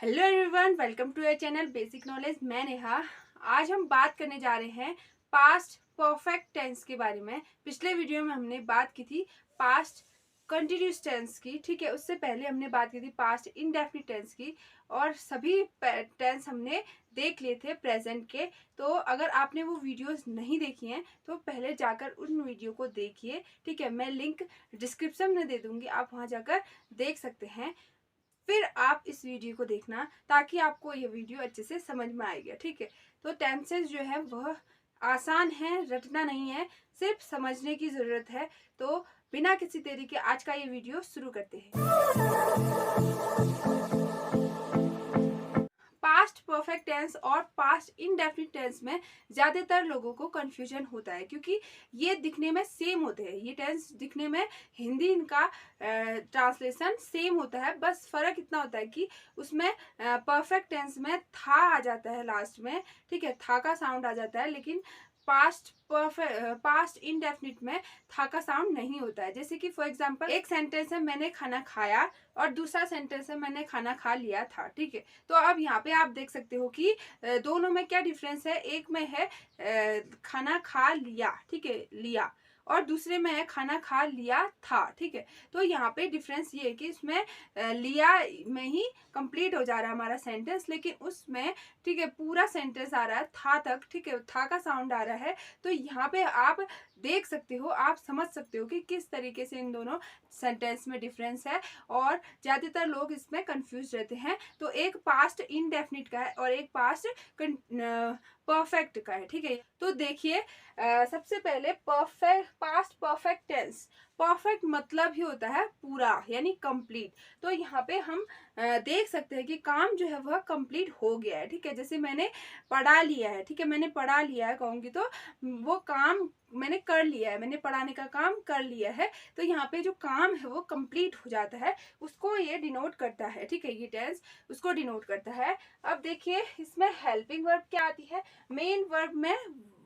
Hello everyone, welcome to your channel basic knowledge. मैं नेहा। आज हम बात करने जा रहे हैं पास्ट परफेक्ट टेंस के बारे में। पिछले वीडियो में हमने बात की थी पास्ट कंटिन्यूस टेंस की, ठीक है। उससे पहले हमने बात की थी पास्ट इंडेफिनिट टेंस की, और सभी टेंस हमने देख लिए थे प्रेजेंट के। तो अगर आपने वो वीडियोस नहीं देखी हैं तो पहले जाकर उन वीडियो को देखिए, ठीक है। मैं लिंक डिस्क्रिप्शन में दे दूंगी, आप वहां जाकर देख सकते हैं। फिर आप इस वीडियो को देखना ताकि आपको ये वीडियो अच्छे से समझ में आएगा, ठीक है। तो टेंसेस जो है वह आसान है, रटना नहीं है, सिर्फ समझने की जरूरत है। तो बिना किसी देरी के आज का ये वीडियो शुरू करते हैं। पास्ट परफेक्ट टेंस और पास्ट इनडेफिनिट टेंस में ज़्यादातर लोगों को कंफ्यूजन होता है, क्योंकि ये दिखने में सेम होते हैं। ये टेंस दिखने में हिंदी इनका ट्रांसलेशन सेम होता है, बस फ़र्क इतना होता है कि उसमें परफेक्ट टेंस में था आ जाता है लास्ट में, ठीक है। था का साउंड आ जाता है, लेकिन पास्ट इनडेफिनिट में था का साउंड नहीं होता है। जैसे कि फॉर एग्जांपल एक सेंटेंस है मैंने खाना खाया, और दूसरा सेंटेंस है मैंने खाना खा लिया था, ठीक है। तो अब यहाँ पे आप देख सकते हो कि दोनों में क्या डिफरेंस है। एक में है खाना खा लिया, ठीक है, लिया, और दूसरे में है खाना खा लिया था, ठीक है। तो यहाँ पे डिफरेंस ये है कि इसमें लिया में ही कंप्लीट हो जा रहा है हमारा सेंटेंस, लेकिन उसमें, ठीक है, पूरा सेंटेंस आ रहा है था तक, ठीक है, था का साउंड आ रहा है। तो यहाँ पे आप देख सकते हो, आप समझ सकते हो कि किस तरीके से इन दोनों सेंटेंस में डिफरेंस है, और ज़्यादातर लोग इसमें कंफ्यूज रहते हैं। तो एक पास्ट इनडेफिनिट का है और एक पास्ट परफेक्ट का है, ठीक है। तो देखिए, सबसे पहले पास्ट परफेक्ट टेंस। परफेक्ट मतलब ही होता है पूरा, यानी कंप्लीट। तो यहाँ पे हम देख सकते हैं कि काम जो है वह कंप्लीट हो गया है, ठीक है। जैसे मैंने पढ़ा लिया है, ठीक है, मैंने पढ़ा लिया है कहूँगी तो वो काम मैंने कर लिया है, मैंने पढ़ाने का काम कर लिया है। तो यहाँ पे जो काम है वो कंप्लीट हो जाता है, उसको ये डिनोट करता है, ठीक है। ये टेंस उसको डिनोट करता है। अब देखिए, इसमें हेल्पिंग वर्ब क्या आती है। मेन वर्ब में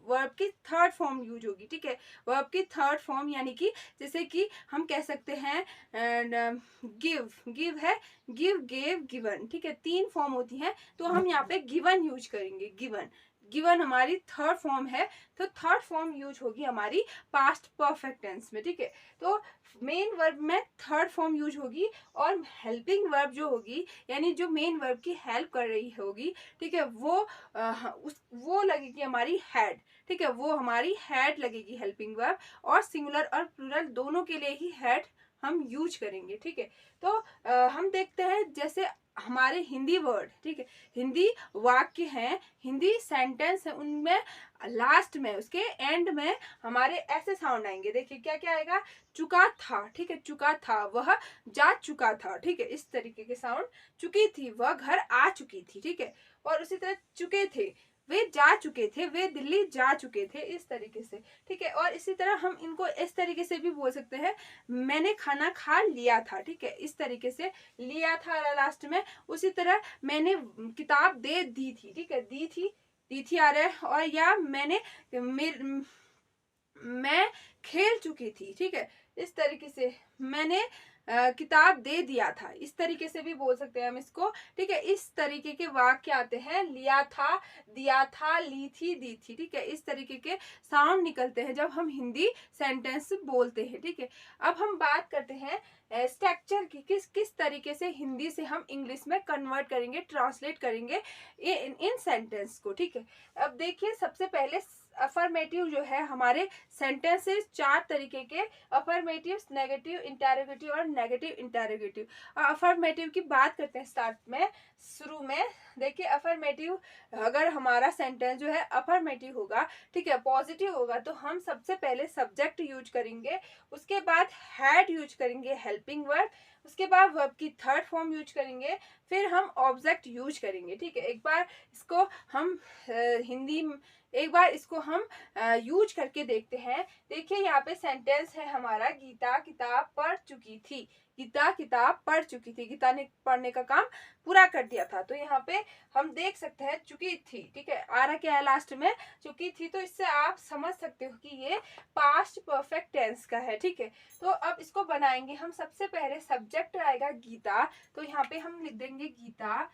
वर्ब की थर्ड फॉर्म यूज होगी, ठीक है। वर्ब की थर्ड फॉर्म यानी कि जैसे कि हम कह सकते हैं गिव, गिव है, गिव, गेव, गिवन, ठीक है, तीन फॉर्म होती हैं। तो हम यहाँ पे गिवन यूज करेंगे। गिवन, गिवन हमारी थर्ड फॉर्म है, तो थर्ड फॉर्म यूज होगी हमारी पास्ट परफेक्ट टेंस में, ठीक है। तो मेन वर्ब में थर्ड फॉर्म यूज होगी, और हेल्पिंग वर्ब जो होगी, यानी जो मेन वर्ब की हेल्प कर रही होगी, ठीक है, वो लगेगी हमारी हैड, ठीक है, वो हमारी हैड लगेगी हेल्पिंग वर्ब। और सिंगुलर और प्लूरल दोनों के लिए ही हैड हम यूज करेंगे, ठीक है। तो हम देखते हैं जैसे हमारे हिंदी वर्ड, ठीक है, हिंदी वाक्य हैं, हिंदी सेंटेंस है, उनमें लास्ट में, उसके एंड में हमारे ऐसे साउंड आएंगे। देखिए क्या क्या आएगा। चुका था, ठीक है, चुका था, वह जा चुका था, ठीक है, इस तरीके के साउंड। चुकी थी, वह घर आ चुकी थी, ठीक है। और उसी तरह चुके थे, वे जा चुके थे, वे दिल्ली जा चुके थे, इस तरीके से, ठीक है। और इसी तरह हम इनको इस तरीके से भी बोल सकते हैं, मैंने खाना खा लिया था, ठीक है, इस तरीके से लिया था लास्ट में। उसी तरह मैंने किताब दे दी थी, ठीक है, दी थी आ रहा है। और या मैं खेल चुकी थी, ठीक है, इस तरीके से मैंने किताब दे दिया था, इस तरीके से भी बोल सकते हैं हम इसको, ठीक है। इस तरीके के वाक्य आते हैं, लिया था, दिया था, ली थी, दी थी, ठीक है, इस तरीके के साउंड निकलते हैं जब हम हिंदी सेंटेंस बोलते हैं, ठीक है। अब हम बात करते हैं स्ट्रक्चर की, किस किस तरीके से हिंदी से हम इंग्लिश में कन्वर्ट करेंगे, ट्रांसलेट करेंगे इन सेंटेंस को, ठीक है। अब देखिए, सबसे पहले अफर्मेटिव जो है हमारे सेंटेंसेस चार तरीके के, अफर्मेटिव, नेगेटिव, इंटरोगेटिव और नेगेटिव इंटरोगेटिव। अफर्मेटिव की बात करते हैं स्टार्ट में, शुरू में। देखिए, अफर्मेटिव, अगर हमारा सेंटेंस जो है अफर्मेटिव होगा, ठीक है, पॉजिटिव होगा, तो हम सबसे पहले सब्जेक्ट यूज करेंगे, उसके बाद हैड यूज करेंगे, हेल्पिंग वर्ब, उसके बाद वर्ब की थर्ड फॉर्म यूज करेंगे, फिर हम ऑब्जेक्ट यूज करेंगे, ठीक है। एक बार इसको हम हिंदी एक बार इसको हम यूज करके देखते हैं। देखिए, यहाँ पे सेंटेंस है हमारा, गीता किताब पढ़ चुकी थी, गीता किताब पढ़ चुकी थी, गीता ने पढ़ने का काम पूरा कर दिया था। तो यहाँ पे हम देख सकते हैं चुकी थी, ठीक है, आ रहा क्या है लास्ट में, चुकी थी। तो इससे आप समझ सकते हो कि ये पास्ट परफेक्ट टेंस का है, ठीक है। तो अब इसको बनाएंगे हम। सबसे पहले सब्जेक्ट आएगा गीता, तो यहाँ पे हम लिख देंगे गीता,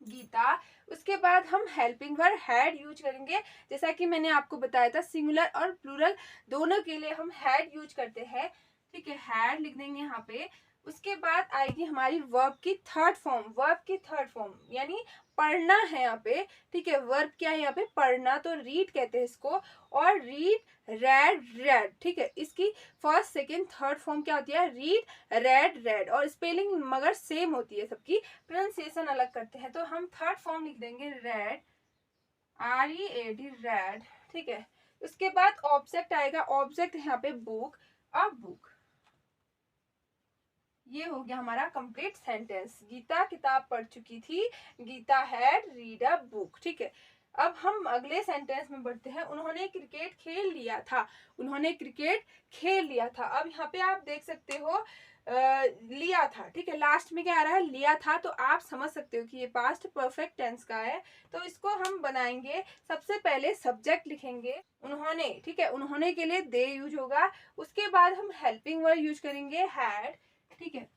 गीता। उसके बाद हम हेल्पिंग वर्ब हैड यूज करेंगे। जैसा कि मैंने आपको बताया था सिंगुलर और प्लूरल दोनों के लिए हम हैड यूज करते हैं, ठीक है, हैड लिख देंगे यहाँ पे। उसके बाद आएगी हमारी वर्ब की थर्ड फॉर्म, वर्ब की थर्ड फॉर्म यानी पढ़ना है यहाँ पे, ठीक है। वर्ब क्या है यहाँ पे, पढ़ना, तो रीड कहते हैं इसको। और रीड, रेड, रेड, ठीक है। इसकी फर्स्ट सेकेंड थर्ड फॉर्म क्या होती है, रीड, रेड, रेड, और स्पेलिंग मगर सेम होती है सबकी, प्रोनाउंसिएशन अलग करते हैं। तो हम थर्ड फॉर्म लिख देंगे रेड, READ, रेड, ठीक है। उसके बाद ऑब्जेक्ट आएगा, ऑब्जेक्ट यहाँ पे बुक, अ बुक। ये हो गया हमारा कंप्लीट सेंटेंस। गीता किताब पढ़ चुकी थी, Gita had read a book, ठीक है। अब हम अगले सेंटेंस में बढ़ते हैं। उन्होंने क्रिकेट खेल लिया था, उन्होंने क्रिकेट खेल लिया था। अब यहाँ पे आप देख सकते हो लिया था, ठीक है, लास्ट में क्या आ रहा है, लिया था, तो आप समझ सकते हो कि ये पास्ट परफेक्ट टेंस का है। तो इसको हम बनाएंगे, सबसे पहले सब्जेक्ट लिखेंगे उन्होंने, ठीक है, उन्होंने के लिए दे यूज होगा। उसके बाद हम हेल्पिंग वर्ब यूज करेंगे हैड, ठीक है,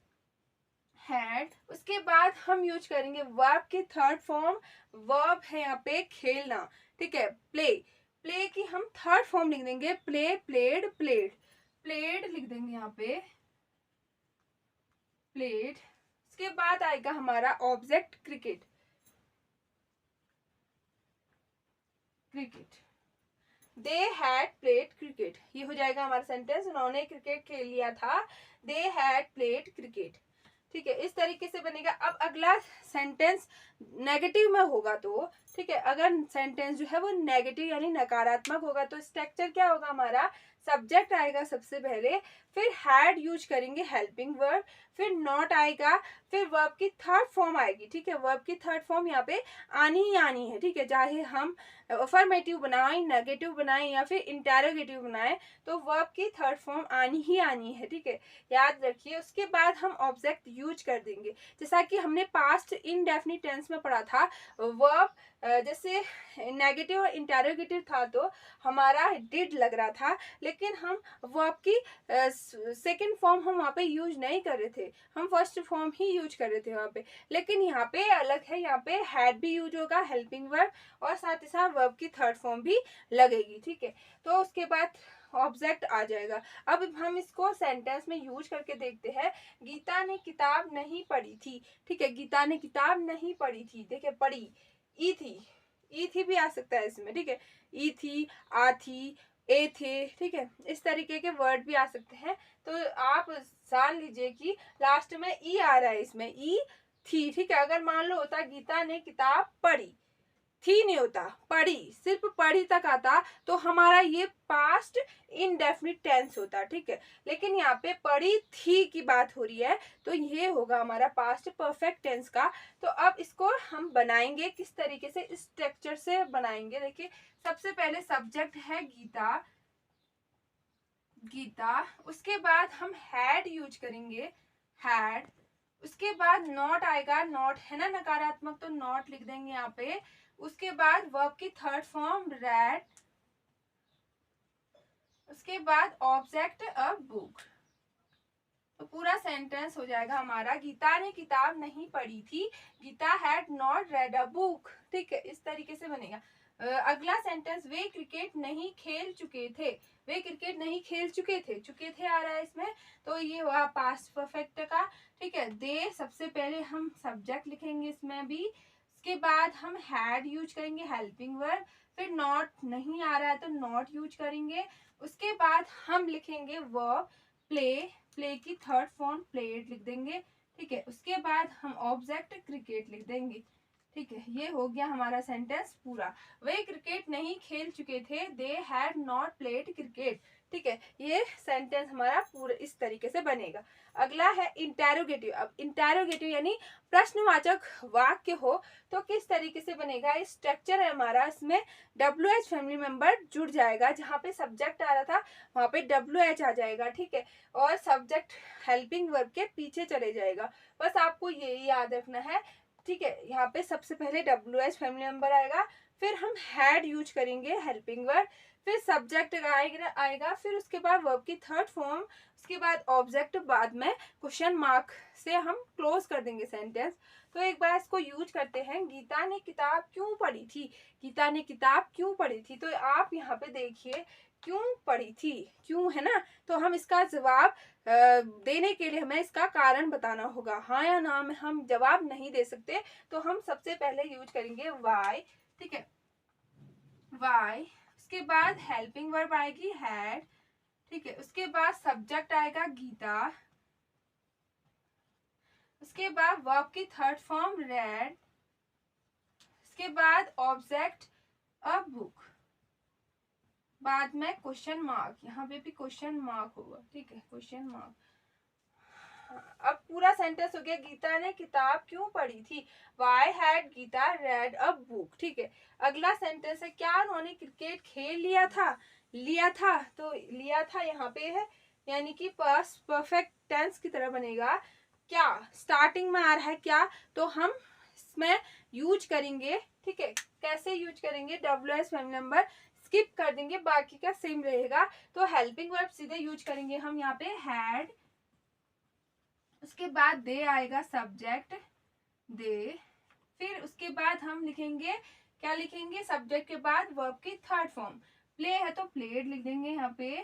हैड। उसके बाद हम यूज करेंगे वर्ब की थर्ड फॉर्म, वर्ब है यहाँ पे खेलना, ठीक है, प्ले, प्ले की हम थर्ड फॉर्म लिख देंगे प्ले, प्लेड, प्लेड, प्लेड लिख देंगे यहाँ पे, प्लेड। उसके बाद आएगा हमारा object cricket, cricket, they had played cricket. ये हो जाएगा हमारा सेंटेंस, उन्होंने क्रिकेट खेल लिया था, दे हैड प्लेड क्रिकेट, ठीक है, इस तरीके से बनेगा। अब अगला सेंटेंस नेगेटिव में होगा तो, ठीक है, अगर सेंटेंस जो है वो नेगेटिव यानी नकारात्मक होगा तो स्ट्रक्चर क्या होगा हमारा, सब्जेक्ट आएगा सबसे पहले, फिर हैड यूज करेंगे हेल्पिंग वर्ब, फिर नॉट आएगा, फिर वर्ब की थर्ड फॉर्म आएगी, ठीक है। वर्ब की थर्ड फॉर्म यहाँ पे आनी ही आनी है, ठीक है, चाहे हम अफर्मेटिव बनाएं, नेगेटिव बनाएं या फिर इंटेरोगेटिव बनाएं, तो वर्ब की थर्ड फॉर्म आनी ही आनी है, ठीक है, याद रखिए। उसके बाद हम ऑब्जेक्ट यूज कर देंगे, जैसा कि हमने पास्ट इनडेफिनिट टेंस में पढ़ा था। वर्ब जैसे नेगेटिव और इंटेरोगेटिव था तो हमारा डिड लग रहा था, लेकिन हम वर्ब की सेकंड फॉर्म हम वहाँ पे यूज नहीं कर रहे थे, हम फर्स्ट फॉर्म ही यूज कर रहे थे वहाँ पे। लेकिन यहाँ पे अलग है, यहाँ पे हैड भी यूज होगा हेल्पिंग वर्ब, और साथ ही साथ वर्ब की थर्ड फॉर्म भी लगेगी, ठीक है। तो उसके बाद ऑब्जेक्ट आ जाएगा। अब हम इसको सेंटेंस में यूज करके देखते हैं। गीता ने किताब नहीं पढ़ी थी, ठीक है, गीता ने किताब नहीं पढ़ी थी, देखिए पढ़ी, ई थी, ई थी भी आ सकता है इसमें, ठीक है, ई थी, आ थी, ए थे, ठीक है, इस तरीके के वर्ड भी आ सकते हैं। तो आप जान लीजिए कि लास्ट में ई आ रहा है, इसमें ई थी, ठीक है। अगर मान लो होता गीता ने किताब पढ़ी, थी नहीं होता, पढ़ी, सिर्फ पढ़ी तक आता, तो हमारा ये पास्ट इनडेफिनिट टेंस होता, ठीक है। लेकिन यहाँ पे पढ़ी थी की बात हो रही है, तो ये होगा हमारा पास्ट परफेक्ट टेंस का। तो अब इसको हम बनाएंगे किस तरीके से, स्ट्रक्चर से बनाएंगे। देखिए सबसे पहले सब्जेक्ट है गीता, गीता। उसके बाद हम हैड यूज करेंगे, हैड। उसके बाद नॉट आएगा, नॉट है ना नकारात्मक, तो नॉट लिख देंगे यहाँ पे। उसके बाद वर्ब की थर्ड फॉर्म रेड। उसके बाद ऑब्जेक्ट अ बुक। तो पूरा सेंटेंस हो जाएगा हमारा, गीता ने किताब नहीं पढ़ी थी, Gita had not read a book, ठीक है, इस तरीके से बनेगा। अगला सेंटेंस, वे क्रिकेट नहीं खेल चुके थे, वे क्रिकेट नहीं खेल चुके थे आ रहा है इसमें, तो ये हुआ पास्ट परफेक्ट का, ठीक है। दे सबसे पहले हम सब्जेक्ट लिखेंगे इसमें भी। उसके बाद हम हैड यूज करेंगे हेल्पिंग वर्ब, फिर नॉट नहीं आ रहा है तो नॉट यूज करेंगे। उसके बाद हम लिखेंगे वर्ब प्ले, प्ले की थर्ड फॉर्म प्लेड लिख देंगे, ठीक है। उसके बाद हम ऑब्जेक्ट क्रिकेट लिख देंगे, ठीक है। ये हो गया हमारा सेंटेंस पूरा। वे क्रिकेट नहीं खेल चुके थे, they had not played cricket, ठीक है। ये सेंटेंस हमारा पूरा इस तरीके से बनेगा। अगला है इंटेरोगेटिव। अब इंटेरोगेटिव यानी प्रश्नवाचक वाक्य हो तो किस तरीके से बनेगा, इस स्ट्रक्चर है हमारा, इसमें WH फैमिली मेंबर जुड़ जाएगा, जहाँ पे सब्जेक्ट आ रहा था वहाँ पे WH आ जाएगा, ठीक है, और सब्जेक्ट हेल्पिंग वर्ब के पीछे चले जाएगा। बस आपको यही याद रखना है। ठीक है, यहाँ पे सबसे पहले WH फैमिली मेंबर आएगा, फिर हम हैड यूज करेंगे हेल्पिंग वर्ब, फिर सब्जेक्ट आएगा, फिर उसके बाद वर्ब की थर्ड फॉर्म, उसके बाद ऑब्जेक्ट, बाद में क्वेश्चन मार्क से हम क्लोज कर देंगे सेंटेंस। तो एक बार इसको यूज करते हैं। गीता ने किताब क्यों पढ़ी थी? गीता ने किताब क्यों पढ़ी थी? तो आप यहाँ पे देखिए क्यों पढ़ी थी, क्यों है ना, तो हम इसका जवाब देने के लिए हमें इसका कारण बताना होगा। हाँ या ना में हम जवाब नहीं दे सकते, तो हम सबसे पहले यूज करेंगे वाई, ठीक है, वाई। उसके बाद हेल्पिंग वर्ब आएगी हैड, ठीक है, उसके बाद सब्जेक्ट आएगा गीता, उसके बाद वर्ब की थर्ड फॉर्म रेड, उसके बाद ऑब्जेक्ट अ बुक, बाद में क्वेश्चन मार्क, यहाँ पे भी क्वेश्चन मार्क होगा, ठीक है, क्वेश्चन मार्क। अब पूरा सेंटेंस हो गया, गीता ने किताब क्यों पढ़ी थी? Why had Gita read a book, ठीक है। अगला सेंटेंस है, क्या उन्होंने क्रिकेट खेल लिया था? लिया था, तो लिया था यहाँ पे है, यानी कि पास्ट परफेक्ट टेंस की तरह बनेगा। क्या स्टार्टिंग में आ रहा है क्या, तो हम इसमें यूज करेंगे, ठीक है। कैसे यूज करेंगे? WH फैमिली मेंबर स्किप कर देंगे, बाकी का सेम रहेगा। तो हेल्पिंग वर्ब सीधे यूज करेंगे हम यहाँ पे हैड, उसके बाद दे आएगा सब्जेक्ट दे, फिर उसके बाद हम लिखेंगे, क्या लिखेंगे? सब्जेक्ट के बाद वर्ब की थर्ड फॉर्म, प्ले है तो प्लेड लिख देंगे यहाँ पे,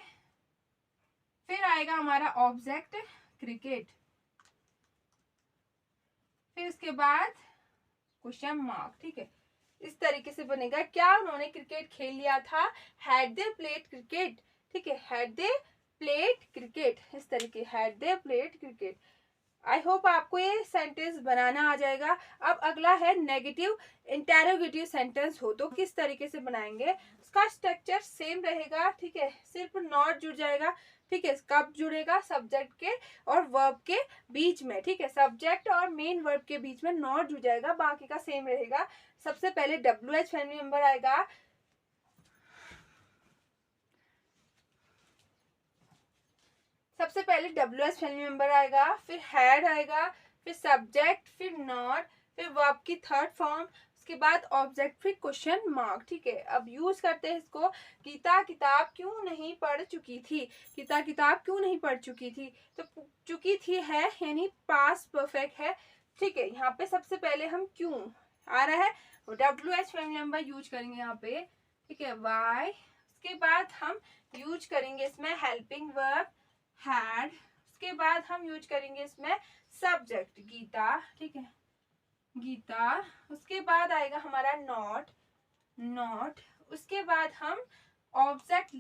फिर आएगा हमारा ऑब्जेक्ट क्रिकेट, फिर उसके बाद क्वेश्चन मार्क, ठीक है। इस तरीके से बनेगा, क्या उन्होंने क्रिकेट खेल लिया था? हैड दे प्लेड क्रिकेट, ठीक है, हैड दे प्लेड क्रिकेट, इस तरीके, had they played cricket. I hope आपको ये सेंटेंस बनाना आ जाएगा। अब अगला है नेगेटिव इंटेरोगेटिव सेंटेंस हो तो किस तरीके से बनाएंगे। उसका स्ट्रक्चर सेम रहेगा, ठीक है, सिर्फ नॉट जुड़ जाएगा, ठीक है। कब जुड़ेगा? सब्जेक्ट के और वर्ब के बीच में, ठीक है, सब्जेक्ट और मेन वर्ब के बीच में नॉट जुड़ जाएगा, बाकी का सेम रहेगा। सबसे पहले WH फैमिली मेंबर आएगा, सबसे पहले WH फैमिली मेंबर आएगा, फिर हैड आएगा, फिर सब्जेक्ट, फिर नॉट, फिर वर्ब की थर्ड फॉर्म, उसके बाद ऑब्जेक्ट, फिर क्वेश्चन मार्क, ठीक है। अब यूज करते हैं इसको। गीता किताब क्यों नहीं पढ़ चुकी थी? गीता किताब क्यों नहीं पढ़ चुकी थी? तो चुकी थी है यानी पास्ट परफेक्ट है, ठीक है। यहाँ पे सबसे पहले हम क्यों आ रहा है, WH फैमिली मेंबर यूज करेंगे यहाँ पे, ठीक है, वाई। उसके बाद हम यूज करेंगे इसमें हेल्पिंग वर्ब हैड, उसके बाद हम यूज करेंगे इसमें सब्जेक्ट गीता, ठीक है, गीता। उसके बाद आएगा हमारा नॉट, नॉट। उसके बाद हम ऑब्जेक्ट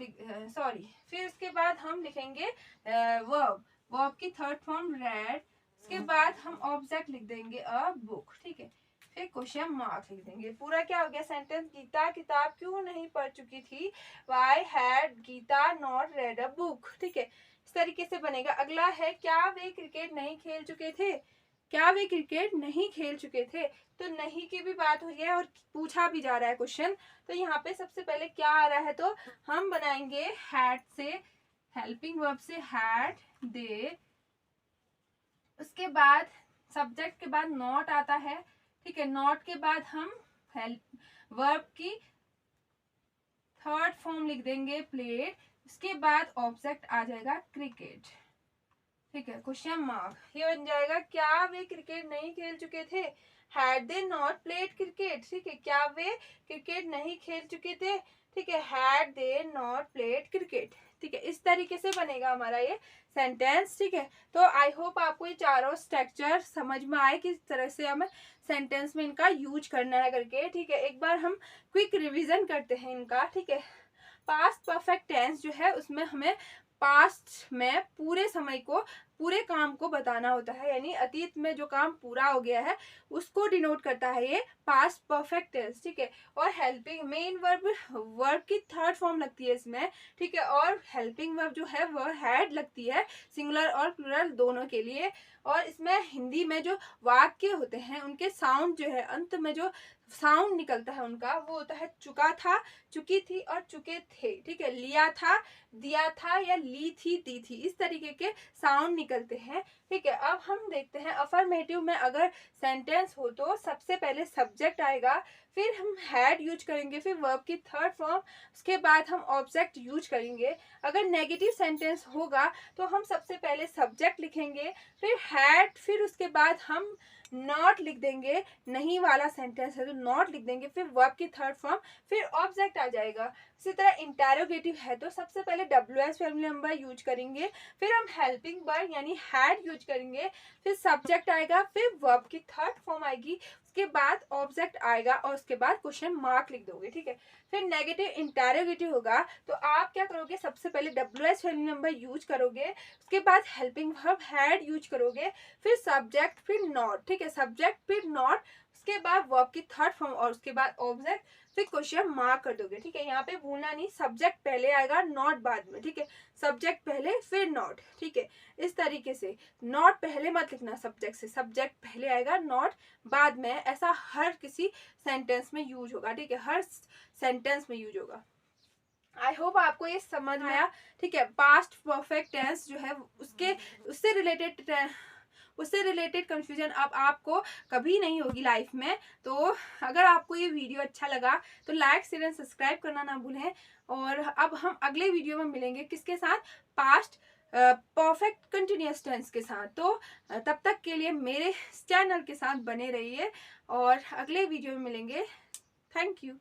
फिर उसके बाद हम लिखेंगे वर्ब, वर्ब की थर्ड फॉर्म रेड, उसके बाद हम ऑब्जेक्ट लिख देंगे अ बुक, ठीक है, फिर क्वेश्चन मार्क लिख देंगे। पूरा क्या हो गया सेंटेंस? गीता किताब क्यों नहीं पढ़ चुकी थी? Why had Gita not read a book, ठीक है, इस तरीके से बनेगा। अगला है, क्या वे क्रिकेट नहीं खेल चुके थे? क्या वे क्रिकेट नहीं खेल चुके थे? तो नहीं की भी बात हुई है और पूछा भी जा रहा है क्वेश्चन, तो यहाँ पे सबसे पहले क्या आ रहा है, तो हम बनाएंगे हैड से, हेल्पिंग वर्ब से हैड दे, उसके बाद सब्जेक्ट के बाद नॉट आता है, ठीक है, नॉट के बाद हम हेल्प वर्ब की थर्ड फॉर्म लिख देंगे प्लेड, उसके बाद ऑब्जेक्ट आ जाएगा क्रिकेट, ठीक है, क्वेश्चन मार्क। ये बन जाएगा, क्या वे क्रिकेट नहीं खेल चुके थे? Had they not played cricket, ठीक है, क्या वे क्रिकेट नहीं खेल चुके थे, ठीक है, had they not played cricket, ठीक है। इस तरीके से बनेगा हमारा ये सेंटेंस, ठीक है। तो आई होप आपको ये चारों स्ट्रक्चर समझ में आए किस तरह से हमें सेंटेंस में इनका यूज करना है करके, ठीक है। एक बार हम क्विक रिवीजन करते हैं इनका, ठीक है। पास्ट परफेक्ट टेंस जो है उसमें हमें पास्ट में पूरे समय को, पूरे काम को बताना होता है, यानी अतीत में जो काम पूरा हो गया है उसको डिनोट करता है ये पास्ट परफेक्ट टेंस, ठीक है। और हेल्पिंग मेन वर्ब, वर्ब की थर्ड फॉर्म लगती है इसमें, ठीक है, और हेल्पिंग वर्ब जो है वह हैड लगती है, सिंगुलर और प्लूरल दोनों के लिए। और इसमें हिंदी में जो वाक्य होते हैं उनके साउंड जो है, अंत में जो साउंड निकलता है उनका, वो होता है चुका था, चुकी थी और चुके थे। ठीक है, लिया था, दिया था या ली थी, दी थी, इस तरीके के साउंड निकलते हैं। ठीक है, अब हम देखते हैं अफर्मेटिव में अगर सेंटेंस हो तो सबसे पहले सब्जेक्ट आएगा, फिर हम हैड यूज करेंगे, फिर वर्ब की थर्ड फॉर्म, उसके बाद हम ऑब्जेक्ट यूज करेंगे। अगर नेगेटिव सेंटेंस होगा तो हम सबसे पहले सब्जेक्ट लिखेंगे, फिर हैड, फिर उसके बाद हम नॉट लिख देंगे, नहीं वाला सेंटेंस है तो नॉट लिख देंगे, फिर वर्ब की थर्ड फॉर्म, फिर ऑब्जेक्ट आ जाएगा। इसी तरह इंटेरोगेटिव है तो सबसे पहले WH फैमिली नंबर यूज करेंगे, फिर हम हेल्पिंग वर्ब यानी हैड यूज करेंगे, फिर सब्जेक्ट आएगा, फिर वर्ब की थर्ड फॉर्म आएगी, उसके बाद ऑब्जेक्ट आएगा और उसके बाद क्वेश्चन मार्क लिख दोगे। ठीक है, फिर नेगेटिव इंटेरोगेटिव होगा तो आप क्या करोगे, सबसे पहले WH फैमिली नंबर यूज करोगे, उसके बाद हेल्पिंग वर्ब हैड यूज करोगे, फिर सब्जेक्ट, फिर नॉट। ठीक है, सब्जेक्ट फिर नॉट, उसके बाद वर्ब की थर्ड फॉर्म और उसके बाद ऑब्जेक्ट, फिर क्वेश्चन मार्क कर दोगे। ठीक है, यहाँ पे भूलना नहीं, सब्जेक्ट पहले आएगा, नॉट बाद में। ठीक है, सब्जेक्ट पहले फिर नॉट। ठीक है, इस तरीके से नॉट पहले मत लिखना सब्जेक्ट से, सब्जेक्ट पहले आएगा, नॉट बाद में। ऐसा हर किसी सेंटेंस में यूज होगा। ठीक है, हर सेंटेंस में यूज होगा। आई होप आपको ये समझ में आया। ठीक है, पास्ट परफेक्ट टेंस जो है उससे रिलेटेड कंफ्यूजन अब आपको कभी नहीं होगी लाइफ में। तो अगर आपको ये वीडियो अच्छा लगा तो लाइक शेयर एंड सब्सक्राइब करना ना भूलें। और अब हम अगले वीडियो में मिलेंगे किसके साथ, पास्ट परफेक्ट कंटिन्यूअस टेंस के साथ। तो तब तक के लिए मेरे चैनल के साथ बने रहिए और अगले वीडियो में मिलेंगे। Thank you.